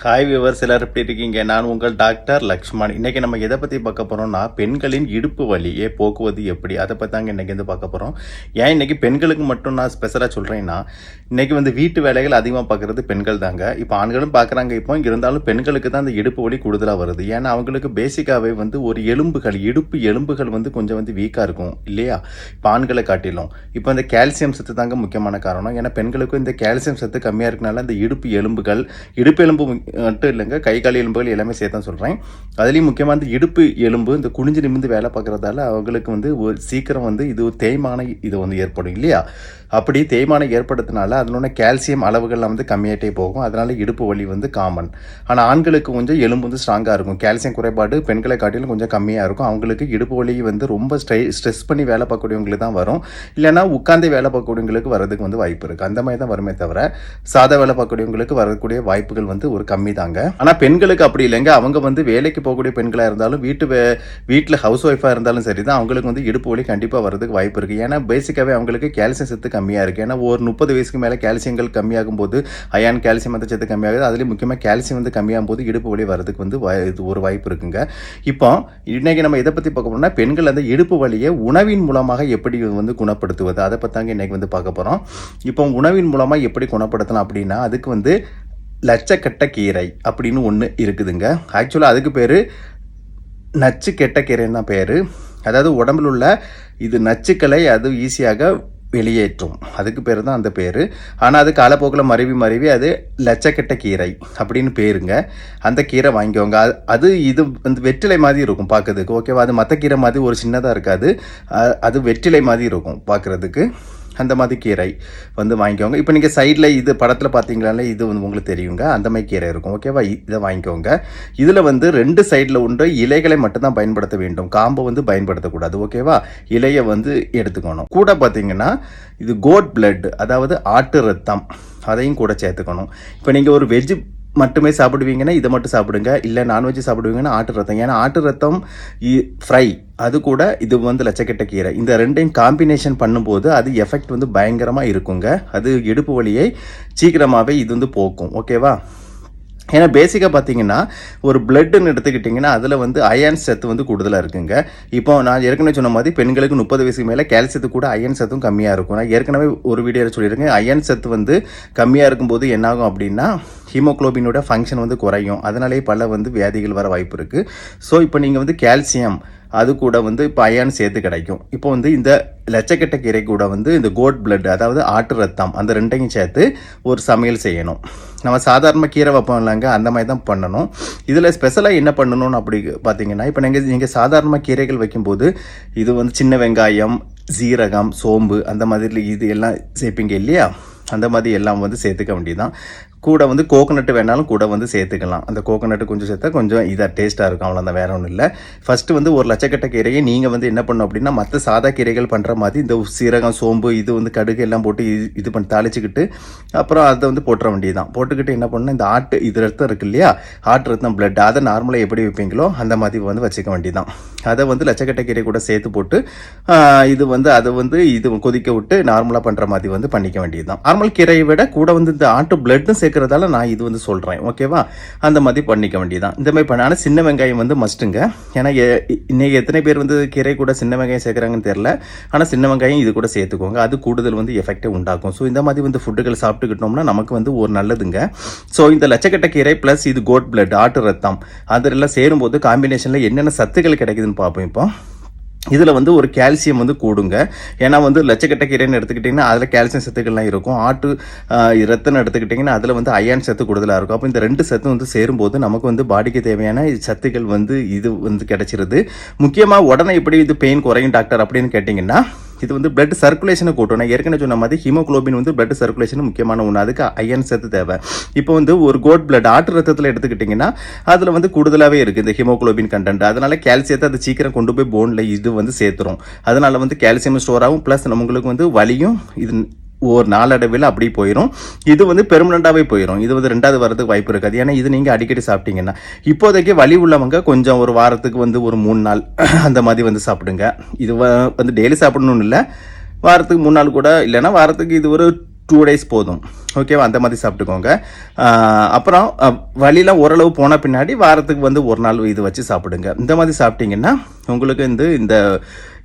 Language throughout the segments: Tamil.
ஹாய் வியூவர்ஸ், எல்லாரும் எப்படி இருக்கீங்க? நான் உங்கள் டாக்டர் லக்ஷ்மண். இன்றைக்கி நம்ம எதை பற்றி பார்க்க போகிறோம்னா, பெண்களின் இடுப்பு வலியை போக்குவது எப்படி, அதை பற்றி தாங்க இன்றைக்கி வந்து பார்க்க போகிறோம். ஏன் இன்றைக்கி பெண்களுக்கு மட்டும் நான் ஸ்பெஷலாக சொல்கிறேன்னா, இன்றைக்கி வந்து வீட்டு வேலைகள் அதிகமாக பார்க்குறது பெண்கள் தாங்க. இப்போ ஆண்களும் பார்க்குறாங்க. இப்போ இருந்தாலும் பெண்களுக்கு தான் அந்த இடுப்பு வலி கூடுதலாக வருது. ஏன்னா அவங்களுக்கு பேசிக்காகவே வந்து ஒரு இடுப்பு எலும்புகள் வந்து கொஞ்சம் வந்து வீக்காக இருக்கும் இல்லையா, இப்போ ஆண்களை காட்டிலும். இப்போ இந்த கால்சியம் சத்து தாங்க முக்கியமான காரணம். ஏன்னா பெண்களுக்கும் இந்த கால்சியம் சத்து கம்மியாக இருக்கனால அந்த இடுப்பு எலும்பு மட்டும் இல்லைங்க, கை கால் எலும்புகள் எல்லாமே சேர்த்து தான் சொல்கிறேன். அதுலேயும் முக்கியமாக இந்த இடுப்பு எலும்பு இந்த குனிஞ்சு நிமிந்து வேலை பார்க்குறதால அவங்களுக்கு வந்து ஒரு சீக்கிரம் வந்து இது தேய்மான இது வந்து ஏற்படும் இல்லையா. அப்படி தேய்மானம் ஏற்படுத்தினால அதனோட கால்சியம் அளவுகள்லாம் வந்து கம்மியாகிட்டே போகும். அதனால் இடுப்பு வலி வந்து காமன். ஆனால் ஆண்களுக்கு கொஞ்சம் எலும்பு வந்து ஸ்ட்ராங்காக இருக்கும். கால்சியம் குறைபாடு பெண்களை காட்டிலும் கொஞ்சம் கம்மியாக இருக்கும். அவங்களுக்கு இடுப்பு வலி வந்து ரொம்ப ஸ்ட்ரெஸ் பண்ணி வேலை பார்க்கக்கூடியவங்களுக்கு தான் வரும். இல்லைனா உட்காந்து வேலை பார்க்கக்கூடியவங்களுக்கு வரதுக்கு வந்து வாய்ப்பு இருக்குது. அந்த மாதிரி தான் வருமே தவிர சாதா வேலை பார்க்கக்கூடியவங்களுக்கு வரக்கூடிய வாய்ப்புகள் வந்து ஒரு கம்மி தாங்க. ஆனால் பெண்களுக்கு அப்படி இல்லைங்க. அவங்க வந்து வேலைக்கு போகக்கூடிய பெண்களாக இருந்தாலும் வீட்டில் ஹவுஸ் ஒய்ஃபாக இருந்தாலும் சரி தான், அவங்களுக்கு வந்து இடுப்பு வலி கண்டிப்பாக வரதுக்கு வாய்ப்பு இருக்குது. ஏன்னா பேசிக்காகவே அவங்களுக்கு கால்சியம் சத்து கம்மியாக இருக்குது. ஏன்னா ஒரு 30 வயசுக்கு மேலே கால்சியங்கள் கம்மியாகும் போது அயான் கால்சியம் அந்த சத்து கம்மியாகுது. அதுலேயும் முக்கியமாக கால்சியம் வந்து கம்மியாகும் போது இடுப்பு வலி வரதுக்கு வந்து இது ஒரு வாய்ப்பு இருக்குங்க. இப்போ இன்னைக்கு நம்ம இதை பற்றி பார்க்க போறோம்னா, பெண்கள் அந்த இடுப்பு வலியை உணவின் மூலமாக எப்படி வந்து குணப்படுத்துவது, அதை பற்றி இன்னைக்கு வந்து பார்க்க போகிறோம். இப்போ உணவின் மூலமாக எப்படி குணப்படுத்தலாம் அப்படின்னா, அதுக்கு வந்து லட்சக்கட்ட கீரை அப்படின்னு ஒன்று இருக்குதுங்க. ஆக்சுவலாக அதுக்கு பேர் நச்சு கெட்ட கீரைன்னு தான் பேர். அதாவது உடம்பில் உள்ள இது நச்சுக்களை அது ஈஸியாக வெளியேற்றும், அதுக்கு பேர் தான் அந்த பேர். ஆனால் அது காலப்போக்கில் மருவி அது லட்சக்கட்ட கீரை அப்படின்னு பேருங்க. அந்த கீரை வாங்கிக்கோங்க. அது இது வந்து வெற்றிலை மாதிரி இருக்கும் பார்க்கறதுக்கு, ஓகேவா. அது மற்ற கீரை மாதிரி ஒரு சின்னதாக இருக்காது, அது வெற்றிலை மாதிரி இருக்கும் பார்க்குறதுக்கு. அந்த மாதிரி கீரை வந்து வாங்கிக்கோங்க. இப்போ நீங்கள் சைடில் இது படத்தில் பார்த்தீங்களால இது வந்து உங்களுக்கு தெரியுங்க, அந்த மாதிரி கீரை இருக்கும், ஓகேவா. இதை வாங்கிக்கோங்க. இதில் வந்து 2 சைடில் உண்டு இலைகளை மட்டும்தான் பயன்படுத்த வேண்டும், காம்பை வந்து பயன்படுத்தக்கூடாது, ஓகேவா. இலையை வந்து எடுத்துக்கணும். கூட பார்த்தீங்கன்னா இது கோட் பிளட், அதாவது ஆட்டு ரத்தம், அதையும் கூட சேர்த்துக்கணும். இப்போ நீங்கள் ஒரு வெஜ்ஜு மட்டுமே சாப்பிடுவீங்கன்னா இதை மட்டும் சாப்பிடுங்க. இல்லை நான்வெஜ் சாப்பிடுவீங்கன்னா ஆட்டு ரத்தம். ஏன்னா ஆட்டு ரத்தம் ஃப்ரை, அது கூட இது வந்து லட்சக்கட்ட கீரை, இந்த ரெண்டையும் காம்பினேஷன் பண்ணும்போது அது எஃபெக்ட் வந்து பயங்கரமாக இருக்குங்க. அது இடுப்பு வலியை சீக்கிரமாகவே இது வந்து போக்கும், ஓகேவா. ஏன்னா பேசிக்காக பார்த்தீங்கன்னா ஒரு பிளட்டுன்னு எடுத்துக்கிட்டிங்கன்னா அதில் வந்து அயன் சத்து வந்து கூடுதலாக இருக்குங்க. இப்போ நான் ஏற்கனவே சொன்ன மாதிரி பெண்களுக்கு 30 வயசுக்கு மேலே கால்சியத்து கூட அயன் சத்தும் கம்மியாக இருக்கும். நான் ஏற்கனவே ஒரு வீடியோவில் சொல்லியிருக்கேன், அயன் சத்து வந்து கம்மியாக இருக்கும்போது என்னாகும் அப்படின்னா ஹீமோக்ளோபினோட ஃபங்க்ஷன் வந்து குறையும். அதனாலே பல வந்து வியாதிகள் வர வாய்ப்பு இருக்குது. ஸோ இப்போ நீங்கள் வந்து கால்சியம் அது கூட வந்து இப்போ அயான் சேர்த்து கிடைக்கும். இப்போ வந்து இந்த லட்சக்கட்ட கீரை கூட வந்து இந்த கோட் பிளட், அதாவது ஆட்டு ரத்தம், அந்த ரெண்டையும் சேர்த்து ஒரு சமையல் செய்யணும். நம்ம சாதாரண கீரை வைப்போம் இல்லைங்க, அந்த மாதிரி தான் பண்ணணும். இதில் ஸ்பெஷலாக என்ன பண்ணணும்னு அப்படி பார்த்தீங்கன்னா, இப்போ நீங்கள் சாதாரண கீரைகள் வைக்கும்போது இது வந்து சின்ன வெங்காயம், சீரகம், சோம்பு அந்த மாதிரி இது எல்லாம் சேர்ப்பீங்க இல்லையா, அந்த மாதிரி எல்லாம் வந்து சேர்த்துக்க வேண்டியதுதான். கூட வந்து கோகோனட்டு வேணாலும் கூட வந்து சேர்த்துக்கலாம். அந்த கோகோனட்டு கொஞ்சம் சேர்த்தா கொஞ்சம் இதாக டேஸ்ட்டாக இருக்கும், அவ்வளோதான், வேற ஒன்றும் இல்லை. ஃபஸ்ட்டு வந்து ஒரு லட்சக்கட்ட கீரையை நீங்கள் வந்து என்ன பண்ணணும் அப்படின்னா, மற்ற சாதா கீரைகள் பண்ணுற மாதிரி இந்த சீரகம், சோம்பு, இது வந்து கடுகு எல்லாம் போட்டு இது பண்ணி தாளிச்சுக்கிட்டு அப்புறம் அதை வந்து போட்டுற வேண்டியதுதான். போட்டுக்கிட்டு என்ன பண்ணணும், இந்த இது ரத்தம் இருக்கு இல்லையா, ஆட்டு ரத்தம் பிளட், அதை நார்மலாக எப்படி வைப்பீங்களோ அந்த மாதிரி வந்து வச்சுக்க வேண்டியதுதான். அதை வந்து லட்சக்கட்ட கீரை கூட சேர்த்து போட்டு இது வந்து அதை வந்து இது கொதிக்க விட்டு நார்மலாக பண்ணுற மாதிரி வந்து பண்ணிக்க வேண்டியதுதான். நார்மல் கீரையை விட கூட வந்து இந்த ஆட்டு பிளட்டும் சேர்க்கறதால நான் இது வந்து சொல்கிறேன், ஓகேவா. அந்த மாதிரி பண்ணிக்க வேண்டியதான். இந்த மாதிரி பண்ண. ஆனால் சின்ன வெங்காயம் வந்து மஸ்ட்டுங்க. ஏன்னா இன்னைக்கு எத்தனை பேர் வந்து கீரை கூட சின்ன வெங்காயம் சேர்க்குறாங்கன்னு தெரியல. ஆனால் சின்ன வெங்காயம் இது கூட சேர்த்துக்கோங்க, அது கூடுதல் வந்து எஃபெக்டை உண்டாக்கும். ஸோ இந்த மாதிரி வந்து ஃபுட்டுகள் சாப்பிட்டுக்கிட்டோம்னா நமக்கு வந்து ஒரு நல்லதுங்க. ஸோ இந்த லட்சக்கட்ட கீரை ப்ளஸ் இது கோட் பிளட், ஆட்டு ரத்தம், அதெல்லாம் சேரும்போது காம்பினேஷனில் என்னென்ன சத்துக்கள் கிடைக்குதுன்னு பார்ப்போம். இப்போ இதில் வந்து ஒரு கால்சியம் வந்து கூடுங்க. ஏன்னா வந்து லட்சக்கட்ட கீரைன்னு எடுத்துக்கிட்டிங்கன்னா அதில் கால்சியம் சத்துக்கள்லாம் இருக்கும். ஆட்டு ரத்தம் எடுத்துக்கிட்டிங்கன்னா அதில் வந்து அயான் சத்து கூடுதலாக இருக்கும். அப்போ இந்த 2 சத்து வந்து சேரும்போது நமக்கு வந்து பாடிக்கு தேவையான சத்துக்கள் வந்து இது வந்து கிடைச்சிருது. முக்கியமாக உடனே எப்படி இது பெயின் குறையும் டாக்டர் அப்படின்னு கேட்டிங்கன்னா, இது வந்து பிளட் சர்க்குலேஷனை கூட்டும். நான் ஏற்கனவே சொன்ன மாதிரி ஹீமோக்ளோபின் வந்து பிளட் சர்க்குலேஷன் முக்கியமான ஒன்று, அதுக்கு அயன் சத்து தேவை. இப்போ வந்து ஒரு கோட் பிளட் ஆட்டு ரத்தத்தில் எடுத்துக்கிட்டிங்கன்னா அதில் வந்து கூடுதலாகவே இருக்குது இந்த ஹீமோக்ளோபின் கண்டென்ட். அதனால கால்சியத்தை அது சீக்கிரம் கொண்டு போய் போனில் இது வந்து சேர்த்துரும். அதனால வந்து கால்சியம் ஸ்டோர் ஆகும், ப்ளஸ் நம்மளுக்கு வந்து வலியும் இது ஒரு நாளடைவில் அப்படி போயிடும். இது வந்து பெர்மனண்டாகவே போயிடும். இது வந்து 2வது வரதுக்கு வாய்ப்பு இருக்காது. ஏன்னா இது நீங்கள் அடிக்கடி சாப்பிட்டீங்கன்னா, இப்போதைக்கு வலி உள்ளவங்க கொஞ்சம் ஒரு வாரத்துக்கு வந்து ஒரு 3 நாள் அந்த மாதிரி வந்து சாப்பிடுங்க. இது வந்து டெய்லி சாப்பிடணும்னு இல்லை, வாரத்துக்கு 3 நாள் கூட இல்லைன்னா வாரத்துக்கு இது ஒரு 2 டேஸ் போதும். ஓகேவா? அந்த மாதிரி சாப்பிட்டுக்கோங்க. அப்புறம் வலிலாம் ஓரளவு போன பின்னாடி வாரத்துக்கு வந்து ஒரு நாள் இது வச்சு சாப்பிடுங்க. இந்த மாதிரி சாப்பிட்டீங்கன்னா உங்களுக்கு இந்த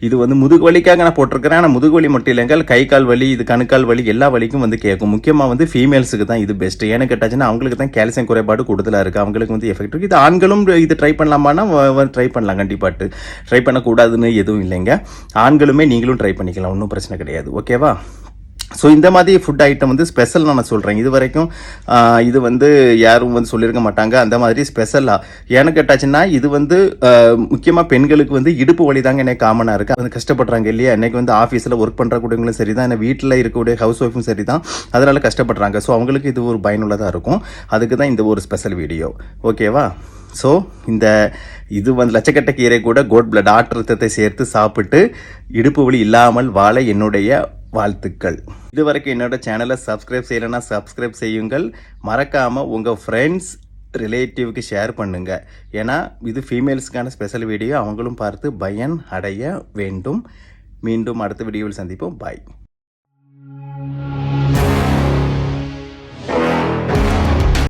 இது வந்து முதுகு வலிக்காக நான் போட்டிருக்கிறேன். ஆனால் முதுகு வலி மட்டும் இல்லைங்க, கை கால் வலி, இது கணுக்கால் வலி, எல்லா வலிக்கும் வந்து கேட்கும். முக்கியமாக வந்து ஃபீமேல்ஸுக்கு தான் இது பெஸ்ட்டு. ஏன்னு கேட்டாச்சுன்னா அவங்களுக்கு தான் கால்சியம் குறைபாடு கூடுதலாக இருக்குது, அவங்களுக்கு வந்து எஃபெக்ட் இருக்குது. இது ஆண்களும் இது ட்ரை பண்ணலாமான்னா ட்ரை பண்ணலாம். கண்டிப்பாட்டு ட்ரை பண்ணக்கூடாதுன்னு எதுவும் இல்லைங்க. ஆண்களுமே நீங்களும் ட்ரை பண்ணிக்கலாம், ஒன்றும் பிரச்சனை கிடையாது. ஓகேவா? ஸோ இந்த மாதிரி ஃபுட் ஐட்டம் வந்து ஸ்பெஷல் நான் சொல்கிறேன். இது வரைக்கும் இது வந்து யாரும் வந்து சொல்லியிருக்க மாட்டாங்க அந்த மாதிரி ஸ்பெஷலாக. ஏன்னு கேட்டாச்சுன்னா இது வந்து முக்கியமாக பெண்களுக்கு வந்து இடுப்பு வலி தாங்க எனக்கு காமனாக இருக்குது. வந்து கஷ்டப்படுறாங்க இல்லையா? இன்றைக்கி வந்து ஆஃபீஸில் ஒர்க் பண்ணுறக்கூடியவங்களும் சரி தான், வீட்டில் இருக்கக்கூடிய ஹவுஸ் ஒய்ஃபும் சரி தான், அதனால் கஷ்டப்படுறாங்க. ஸோ அவங்களுக்கு இது ஒரு பயனுள்ளதாக இருக்கும். அதுக்கு தான் இந்த ஒரு ஸ்பெஷல் வீடியோ. ஓகேவா? ஸோ இது வந்து லட்சக்கட்டை கீரை கூட கோட் பிளட் ஆட்டு ரத்தத்தை சேர்த்து சாப்பிட்டு இடுப்பு வலி இல்லாமல் வாழ என்னுடைய வாழ்த்துக்கள். இதுவரைக்கும் என்னோட சேனலை சப்ஸ்கிரைப் செய்யலைன்னா சப்ஸ்கிரைப் செய்யுங்கள். மறக்காமல் உங்கள் ஃப்ரெண்ட்ஸ் ரிலேட்டிவ்க்கு ஷேர் பண்ணுங்க. ஏன்னா இது ஃபீமேல்ஸுக்கான ஸ்பெஷல் வீடியோ, அவங்களும் பார்த்து பயன் அடைய வேண்டும். மீண்டும் அடுத்த வீடியோவில் சந்திப்போம். பாய்.